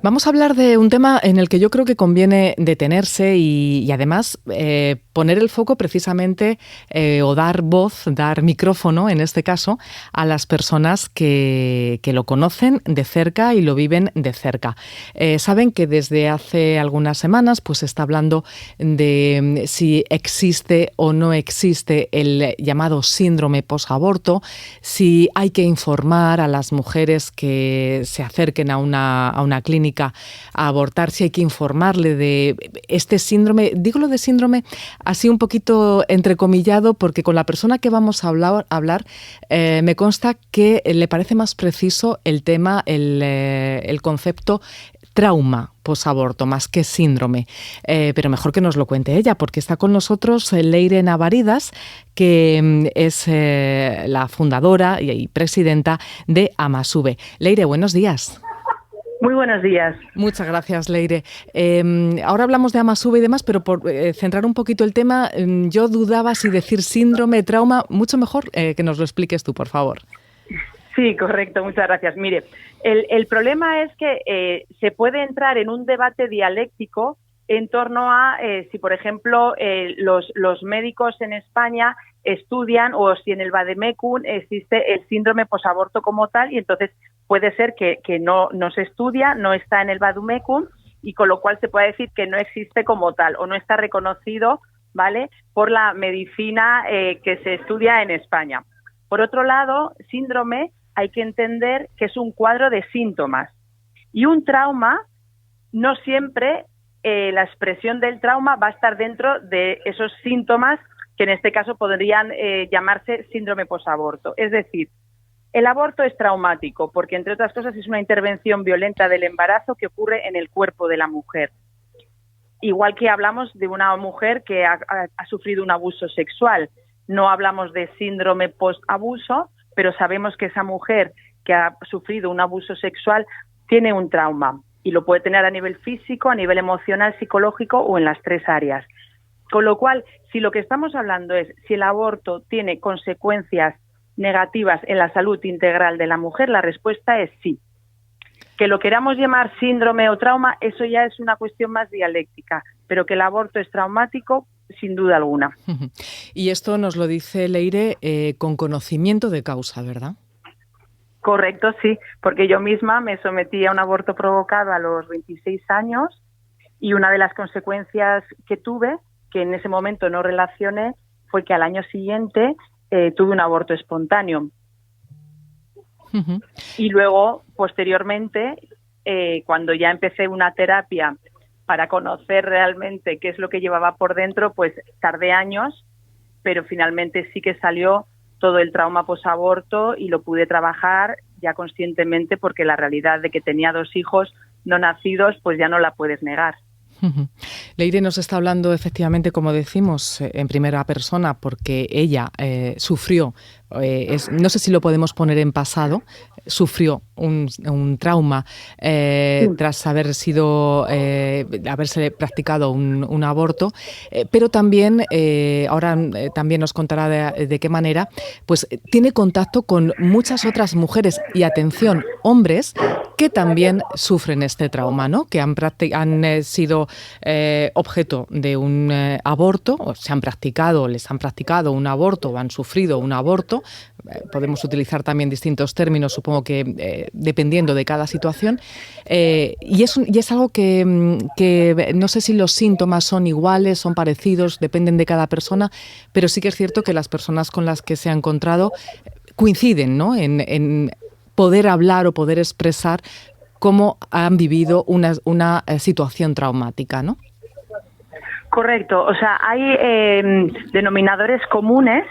Vamos a hablar de un tema en el que yo creo que conviene detenerse y además poner el foco precisamente o dar voz, dar micrófono, en este caso, a las personas que lo conocen de cerca y lo viven de cerca. Saben que desde hace algunas semanas pues se está hablando de si existe o no existe el llamado síndrome posaborto, si hay que informar a las mujeres que se acerquen a una clínica a abortar, si hay que informarle de este síndrome. Digo lo de síndrome así un poquito entrecomillado porque con la persona que vamos a hablar me consta que le parece más preciso el tema, el concepto trauma posaborto más que síndrome, pero mejor que nos lo cuente ella porque está con nosotros Leire Navaridas, que es la fundadora y presidenta de Amasube. Leire, buenos días. Muy buenos días. Muchas gracias, Leire. Ahora hablamos de Amasube y demás, pero por centrar un poquito el tema, yo dudaba si decir síndrome, trauma, mucho mejor que nos lo expliques tú, por favor. Sí, correcto, muchas gracias. Mire, el problema es que se puede entrar en un debate dialéctico en torno a si, por ejemplo, los médicos en España estudian o si en el Vademecum existe el síndrome posaborto como tal, y entonces puede ser que no se estudia, no está en el Vademecum, y con lo cual se puede decir que no existe como tal o no está reconocido, ¿vale?, por la medicina que se estudia en España. Por otro lado, síndrome hay que entender que es un cuadro de síntomas, y un trauma no siempre la expresión del trauma va a estar dentro de esos síntomas que en este caso podrían llamarse síndrome posaborto. Es decir, el aborto es traumático porque, entre otras cosas, es una intervención violenta del embarazo que ocurre en el cuerpo de la mujer. Igual que hablamos de una mujer que ha sufrido un abuso sexual. No hablamos de síndrome post-abuso, pero sabemos que esa mujer que ha sufrido un abuso sexual tiene un trauma y lo puede tener a nivel físico, a nivel emocional, psicológico o en las tres áreas. Con lo cual, si lo que estamos hablando es si el aborto tiene consecuencias negativas en la salud integral de la mujer, la respuesta es sí. Que lo queramos llamar síndrome o trauma, eso ya es una cuestión más dialéctica, pero que el aborto es traumático, sin duda alguna. Y esto nos lo dice Leire con conocimiento de causa, ¿verdad? Correcto, sí, porque yo misma me sometí a un aborto provocado a los 26 años y una de las consecuencias que tuve, que en ese momento no relacioné, fue que al año siguiente tuve un aborto espontáneo. Uh-huh. Y luego, posteriormente, cuando ya empecé una terapia para conocer realmente qué es lo que llevaba por dentro, pues tardé años, pero finalmente sí que salió todo el trauma posaborto y lo pude trabajar ya conscientemente porque la realidad de que tenía 2 hijos no nacidos, pues ya no la puedes negar. Leire nos está hablando efectivamente, como decimos, en primera persona porque ella sufrió, no sé si lo podemos poner en pasado, sufrió un trauma tras haberse practicado un aborto, pero también, ahora también nos contará de qué manera, pues tiene contacto con muchas otras mujeres y, atención, hombres que también sufren este trauma, ¿no?, que han sido objeto de un aborto, o les han practicado un aborto o han sufrido un aborto. Podemos utilizar también distintos términos, supongo que dependiendo de cada situación. Y es algo que no sé si los síntomas son iguales, son parecidos, dependen de cada persona, pero sí que es cierto que las personas con las que se ha encontrado coinciden, ¿no?, en poder hablar o poder expresar cómo han vivido una situación traumática, ¿no? Correcto. O sea, hay denominadores comunes,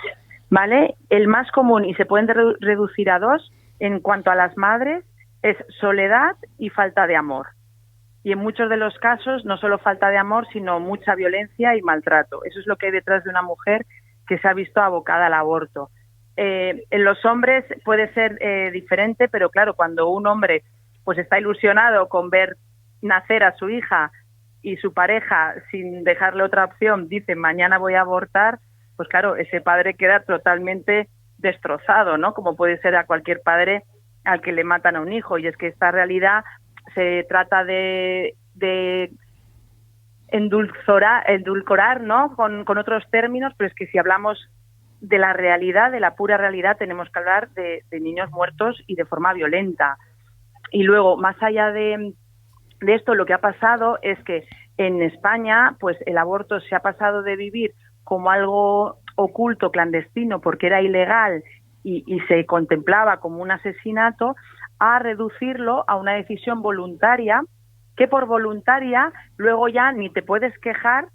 ¿vale? El más común, y se pueden reducir a 2, en cuanto a las madres, es soledad y falta de amor. Y en muchos de los casos, no solo falta de amor, sino mucha violencia y maltrato. Eso es lo que hay detrás de una mujer que se ha visto abocada al aborto. En los hombres puede ser diferente, pero claro, cuando un hombre pues está ilusionado con ver nacer a su hija y su pareja, sin dejarle otra opción, dice mañana voy a abortar, pues claro, ese padre queda totalmente destrozado, ¿no? Como puede ser a cualquier padre al que le matan a un hijo. Y es que esta realidad se trata de endulcorar, ¿no? Con otros términos, pero es que si hablamos de la realidad, de la pura realidad, tenemos que hablar de niños muertos y de forma violenta. Y luego, más allá de esto, lo que ha pasado es que en España, pues el aborto se ha pasado de vivir como algo oculto, clandestino, porque era ilegal y se contemplaba como un asesinato, a reducirlo a una decisión voluntaria, que por voluntaria luego ya ni te puedes quejar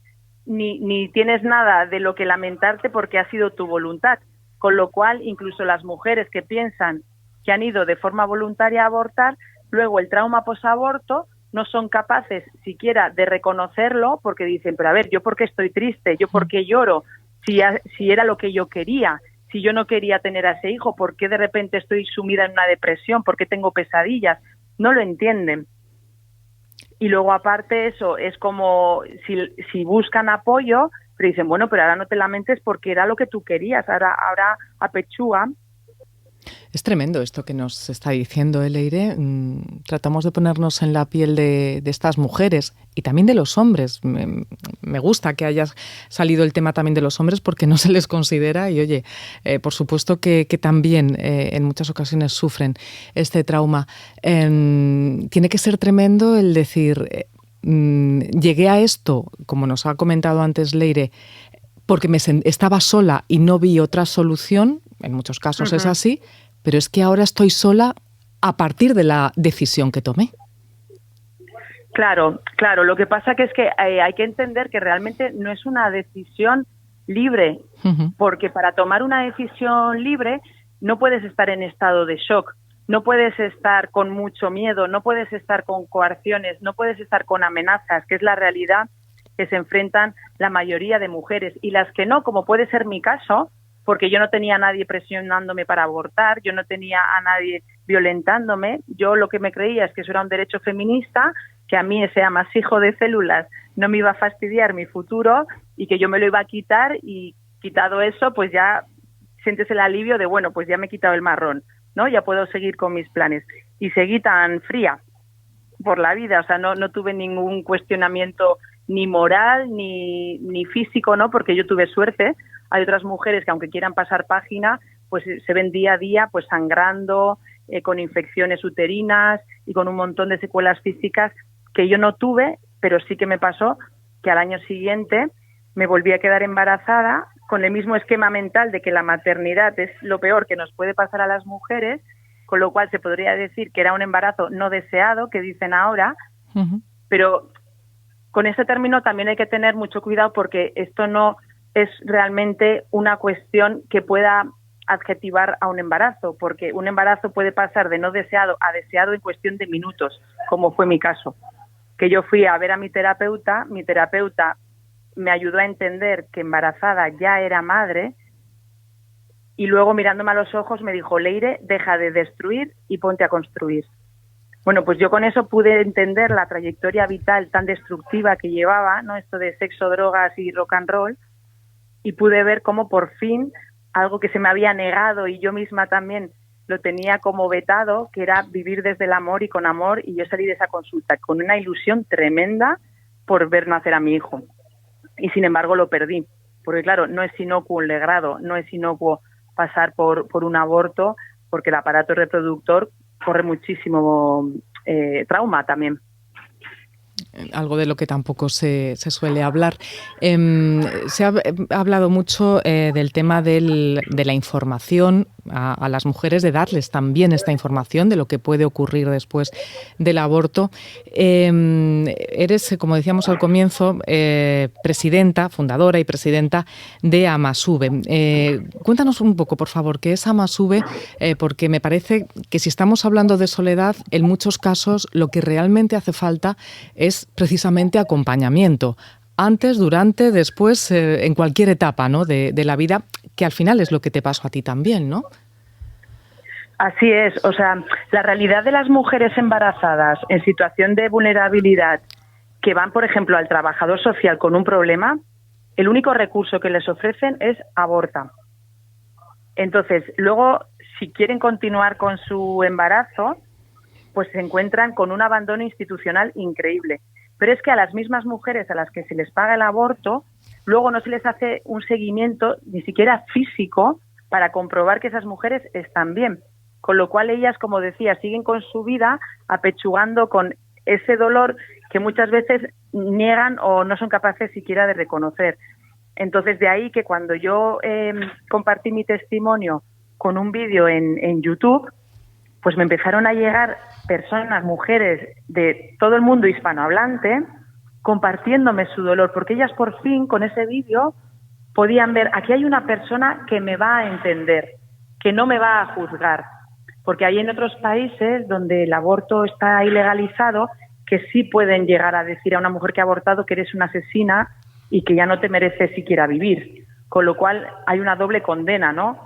ni tienes nada de lo que lamentarte porque ha sido tu voluntad. Con lo cual, incluso las mujeres que piensan que han ido de forma voluntaria a abortar, luego el trauma posaborto no son capaces siquiera de reconocerlo porque dicen, pero a ver, ¿yo por qué estoy triste? ¿Yo por qué lloro? Si era lo que yo quería, si yo no quería tener a ese hijo, ¿por qué de repente estoy sumida en una depresión? ¿Por qué tengo pesadillas? No lo entienden. Y luego, aparte, eso es como si buscan apoyo, pero dicen, bueno, pero ahora no te lamentes porque era lo que tú querías, ahora apechugan. Es tremendo esto que nos está diciendo Leire. Tratamos de ponernos en la piel de estas mujeres y también de los hombres. Me gusta que haya salido el tema también de los hombres porque no se les considera y, oye, por supuesto que también en muchas ocasiones sufren este trauma. Tiene que ser tremendo el decir, llegué a esto, como nos ha comentado antes Leire, porque estaba sola y no vi otra solución. En muchos casos es así, pero es que ahora estoy sola a partir de la decisión que tomé. Claro. Lo que pasa que es que hay que entender que realmente no es una decisión libre, porque para tomar una decisión libre no puedes estar en estado de shock, no puedes estar con mucho miedo, no puedes estar con coacciones, no puedes estar con amenazas, que es la realidad que se enfrentan la mayoría de mujeres. Y las que no, como puede ser mi caso, porque yo no tenía a nadie presionándome para abortar, yo no tenía a nadie violentándome, yo lo que me creía es que eso era un derecho feminista, que a mí ese amasijo de células no me iba a fastidiar mi futuro y que yo me lo iba a quitar, y quitado eso, pues ya sientes el alivio de, bueno, pues ya me he quitado el marrón, ¿no? Ya puedo seguir con mis planes. Y seguí tan fría por la vida, o sea, no tuve ningún cuestionamiento ni moral ni físico, ¿no? Porque yo tuve suerte. Hay otras mujeres que, aunque quieran pasar página, pues se ven día a día pues sangrando, con infecciones uterinas y con un montón de secuelas físicas que yo no tuve, pero sí que me pasó que al año siguiente me volví a quedar embarazada con el mismo esquema mental de que la maternidad es lo peor que nos puede pasar a las mujeres, con lo cual se podría decir que era un embarazo no deseado, que dicen ahora, pero con este término también hay que tener mucho cuidado porque esto no es realmente una cuestión que pueda adjetivar a un embarazo, porque un embarazo puede pasar de no deseado a deseado en cuestión de minutos, como fue mi caso, que yo fui a ver a mi terapeuta me ayudó a entender que embarazada ya era madre, y luego mirándome a los ojos me dijo, Leire, deja de destruir y ponte a construir. Bueno, pues yo con eso pude entender la trayectoria vital tan destructiva que llevaba, ¿no? Esto de sexo, drogas y rock and roll, y pude ver cómo por fin algo que se me había negado y yo misma también lo tenía como vetado, que era vivir desde el amor y con amor, y yo salí de esa consulta con una ilusión tremenda por ver nacer a mi hijo. Y sin embargo lo perdí, porque claro, no es inocuo un legrado, no es inocuo pasar por un aborto, porque el aparato reproductor corre muchísimo trauma también. Algo de lo que tampoco se suele hablar. Se ha hablado mucho del tema de la información a las mujeres, de darles también esta información de lo que puede ocurrir después del aborto. Eres, como decíamos al comienzo, fundadora y presidenta de Amasube. Cuéntanos un poco, por favor, qué es Amasube, porque me parece que si estamos hablando de soledad, en muchos casos lo que realmente hace falta es precisamente acompañamiento, antes, durante, después, en cualquier etapa, ¿no? de la vida, que al final es lo que te pasó a ti también, ¿no? Así es, o sea, la realidad de las mujeres embarazadas en situación de vulnerabilidad que van, por ejemplo, al trabajador social con un problema, el único recurso que les ofrecen es aborta. Entonces, luego, si quieren continuar con su embarazo, pues se encuentran con un abandono institucional increíble. Pero es que a las mismas mujeres a las que se les paga el aborto, luego no se les hace un seguimiento ni siquiera físico para comprobar que esas mujeres están bien. Con lo cual ellas, como decía, siguen con su vida apechugando con ese dolor que muchas veces niegan o no son capaces siquiera de reconocer. Entonces, de ahí que cuando yo compartí mi testimonio con un vídeo en YouTube, pues me empezaron a llegar personas, mujeres de todo el mundo hispanohablante, compartiéndome su dolor, porque ellas por fin con ese vídeo podían ver, aquí hay una persona que me va a entender, que no me va a juzgar, porque hay en otros países donde el aborto está ilegalizado, que sí pueden llegar a decir a una mujer que ha abortado que eres una asesina y que ya no te mereces siquiera vivir, con lo cual hay una doble condena, ¿no?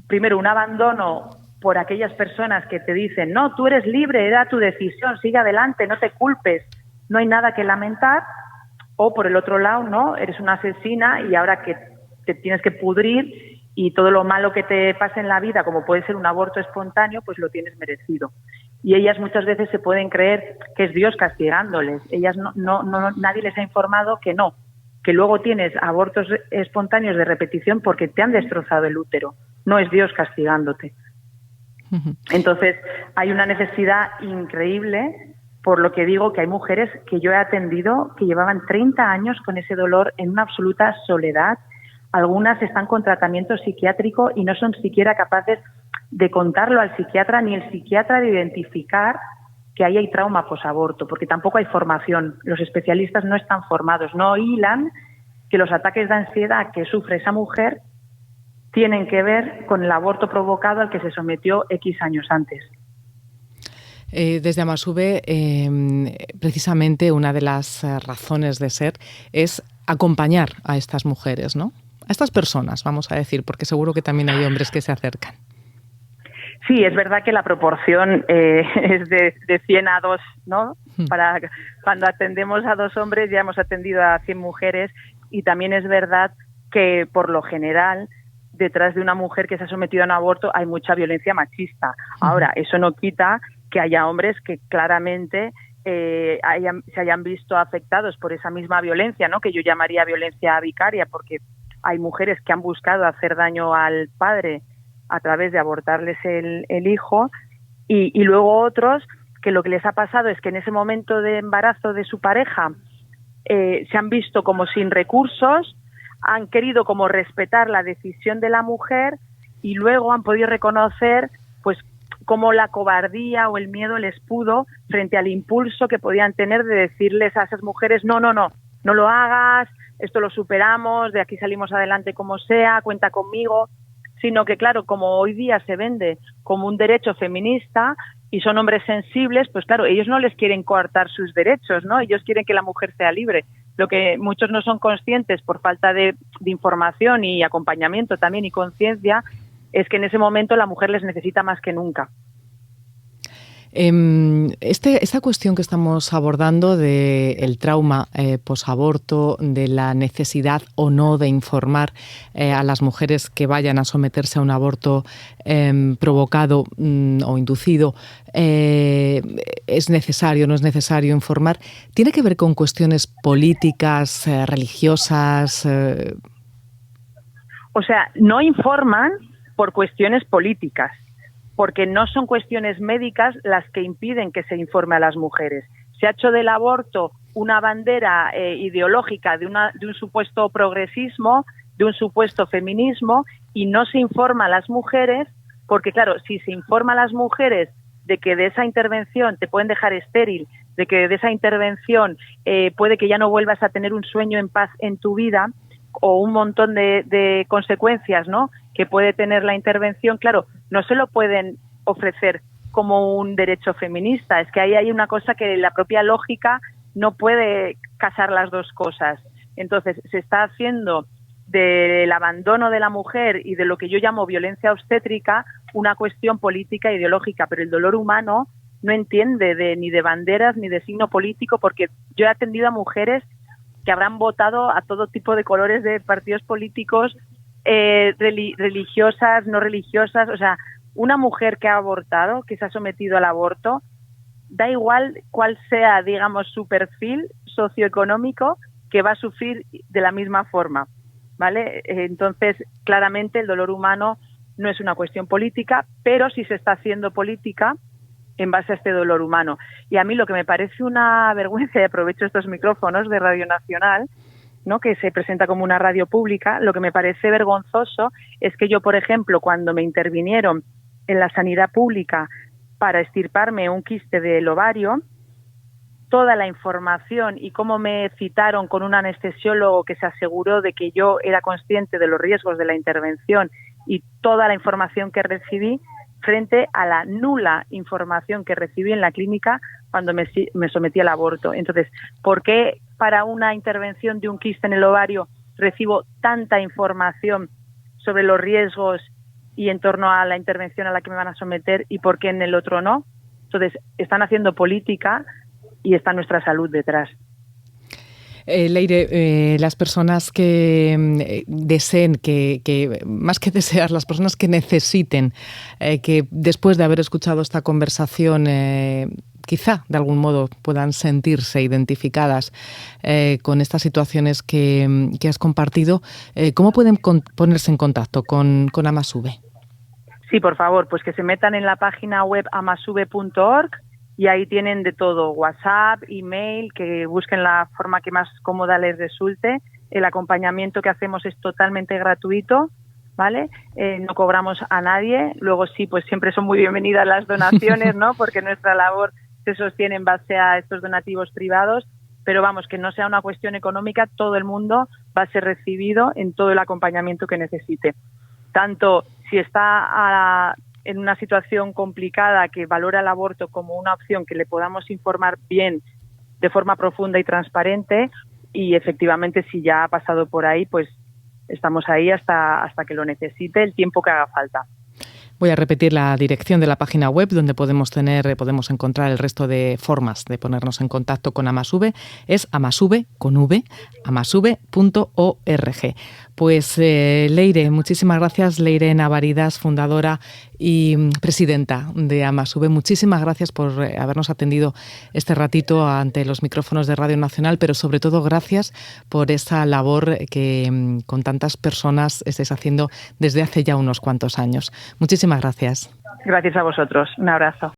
Primero, un abandono por aquellas personas que te dicen, no, tú eres libre, era tu decisión, sigue adelante, no te culpes, no hay nada que lamentar, o por el otro lado, no, eres una asesina y ahora que te tienes que pudrir y todo lo malo que te pase en la vida, como puede ser un aborto espontáneo, pues lo tienes merecido. Y ellas muchas veces se pueden creer que es Dios castigándoles. Ellas nadie les ha informado que no, que luego tienes abortos espontáneos de repetición porque te han destrozado el útero. No es Dios castigándote. Entonces, hay una necesidad increíble, por lo que digo que hay mujeres que yo he atendido que llevaban 30 años con ese dolor en una absoluta soledad. Algunas están con tratamiento psiquiátrico y no son siquiera capaces de contarlo al psiquiatra, ni el psiquiatra de identificar que ahí hay trauma posaborto, porque tampoco hay formación. Los especialistas no están formados, no hilan que los ataques de ansiedad que sufre esa mujer tienen que ver con el aborto provocado al que se sometió X años antes. Desde Amasube, precisamente una de las razones de ser es acompañar a estas mujeres, ¿no? A estas personas, vamos a decir, porque seguro que también hay hombres que se acercan. Sí, es verdad que la proporción es de 100 a 2, ¿no? Para cuando atendemos a 2 hombres ya hemos atendido a 100 mujeres, y también es verdad que por lo general detrás de una mujer que se ha sometido a un aborto hay mucha violencia machista. Ahora, eso no quita que haya hombres que claramente se hayan visto afectados por esa misma violencia, ¿no? Que yo llamaría violencia vicaria, porque hay mujeres que han buscado hacer daño al padre a través de abortarles el hijo, y luego otros que lo que les ha pasado es que en ese momento de embarazo de su pareja se han visto como sin recursos, han querido como respetar la decisión de la mujer y luego han podido reconocer pues cómo la cobardía o el miedo les pudo frente al impulso que podían tener de decirles a esas mujeres no lo hagas, esto lo superamos, de aquí salimos adelante como sea, cuenta conmigo, sino que claro, como hoy día se vende como un derecho feminista y son hombres sensibles, pues claro, ellos no les quieren coartar sus derechos, ¿no? Ellos quieren que la mujer sea libre. Lo que muchos no son conscientes por falta de información y acompañamiento también y conciencia es que en ese momento la mujer les necesita más que nunca. Esta cuestión que estamos abordando del trauma posaborto, de la necesidad o no de informar a las mujeres que vayan a someterse a un aborto provocado o inducido, ¿es necesario o no es necesario informar? ¿Tiene que ver con cuestiones políticas, religiosas? O sea, no informan por cuestiones políticas, porque no son cuestiones médicas las que impiden que se informe a las mujeres. Se ha hecho del aborto una bandera ideológica de un supuesto progresismo, de un supuesto feminismo, y no se informa a las mujeres, porque claro, si se informa a las mujeres de que de esa intervención te pueden dejar estéril, de que de esa intervención puede que ya no vuelvas a tener un sueño en paz en tu vida, o un montón de consecuencias, ¿no?, que puede tener la intervención, claro, no se lo pueden ofrecer como un derecho feminista. Es que ahí hay una cosa que la propia lógica no puede casar las dos cosas. Entonces, se está haciendo del abandono de la mujer y de lo que yo llamo violencia obstétrica una cuestión política e ideológica, pero el dolor humano no entiende ni de banderas ni de signo político, porque yo he atendido a mujeres que habrán votado a todo tipo de colores de partidos políticos, religiosas, no religiosas. O sea, una mujer que ha abortado, que se ha sometido al aborto, da igual cuál sea, digamos, su perfil socioeconómico, que va a sufrir de la misma forma, ¿vale? Entonces, claramente el dolor humano no es una cuestión política, pero sí se está haciendo política en base a este dolor humano. Y a mí lo que me parece una vergüenza, y aprovecho estos micrófonos de Radio Nacional, ¿no?, que se presenta como una radio pública, lo que me parece vergonzoso es que yo, por ejemplo, cuando me intervinieron en la sanidad pública para extirparme un quiste del ovario, toda la información y cómo me citaron con un anestesiólogo que se aseguró de que yo era consciente de los riesgos de la intervención y toda la información que recibí frente a la nula información que recibí en la clínica cuando me sometí al aborto. Entonces, ¿por qué para una intervención de un quiste en el ovario recibo tanta información sobre los riesgos y en torno a la intervención a la que me van a someter y por qué en el otro no? Entonces, están haciendo política y está nuestra salud detrás. Leire, las personas que deseen, que más que desear, las personas que necesiten, que después de haber escuchado esta conversación, quizá de algún modo puedan sentirse identificadas con estas situaciones que has compartido, ¿cómo pueden ponerse en contacto con Amasube? Sí, por favor, pues que se metan en la página web amasube.org y ahí tienen de todo, WhatsApp, email, que busquen la forma que más cómoda les resulte. El acompañamiento que hacemos es totalmente gratuito, ¿vale? No cobramos a nadie. Luego sí, pues siempre son muy bienvenidas las donaciones, ¿no? Porque nuestra labor se sostiene en base a estos donativos privados. Pero vamos, que no sea una cuestión económica, todo el mundo va a ser recibido en todo el acompañamiento que necesite. Tanto si está en una situación complicada que valora el aborto como una opción que le podamos informar bien, de forma profunda y transparente, y efectivamente si ya ha pasado por ahí, pues estamos ahí hasta que lo necesite, el tiempo que haga falta. Voy a repetir la dirección de la página web donde podemos encontrar el resto de formas de ponernos en contacto con Amasube. Es Amasube, con V, amasube.org. Pues Leire, muchísimas gracias. Leire Navaridas, fundadora y presidenta de Amasube. Muchísimas gracias por habernos atendido este ratito ante los micrófonos de Radio Nacional, pero sobre todo gracias por esa labor que con tantas personas estáis haciendo desde hace ya unos cuantos años. Muchísimas gracias. Gracias a vosotros. Un abrazo.